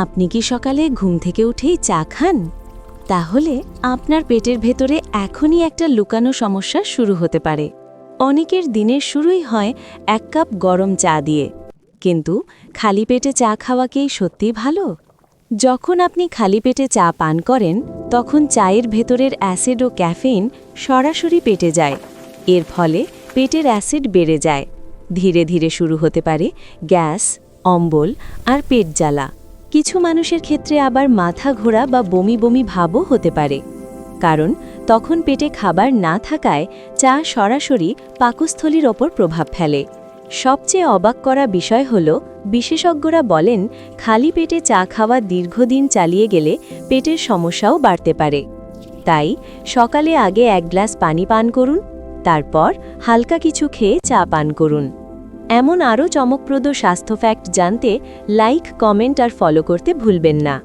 আপনি কি সকালে ঘুম থেকে উঠেই চা খান? তাহলে আপনার পেটের ভেতরে এখনই একটা লুকানো সমস্যা শুরু হতে পারে। অনেকের দিনের শুরুই হয় 1 কাপ গরম চা দিয়ে। কিন্তু খালি পেটে চা খাওয়াকেই সত্যি ভালো? যখন আপনি খালি পেটে চা পান করেন, তখন চায়ের ভেতরের অ্যাসিড ও ক্যাফেইন সরাসরি পেটে যায়। এর ফলে পেটের অ্যাসিড বেড়ে যায়। ধীরে ধীরে শুরু হতে পারে গ্যাস, অম্বল আর পেট জ্বালা। কিছু মানুষের ক্ষেত্রে আবার মাথা ঘোরা বা বমি বমি ভাবও হতে পারে। কারণ তখন পেটে খাবার না থাকায় চা সরাসরি পাকস্থলীর ওপর প্রভাব ফেলে। সবচেয়ে অবাক করা বিষয় হল, বিশেষজ্ঞরা বলেন খালি পেটে চা খাওয়া দীর্ঘদিন চালিয়ে গেলে পেটের সমস্যাও বাড়তে পারে। তাই সকালে আগে 1 গ্লাস পানি পান করুন, তারপর হালকা কিছু খেয়ে চা পান করুন। এমন আরও চমকপ্রদ স্বাস্থ্য ফ্যাক্ট জানতে লাইক, কমেন্ট আর ফলো করতে ভুলবেন না।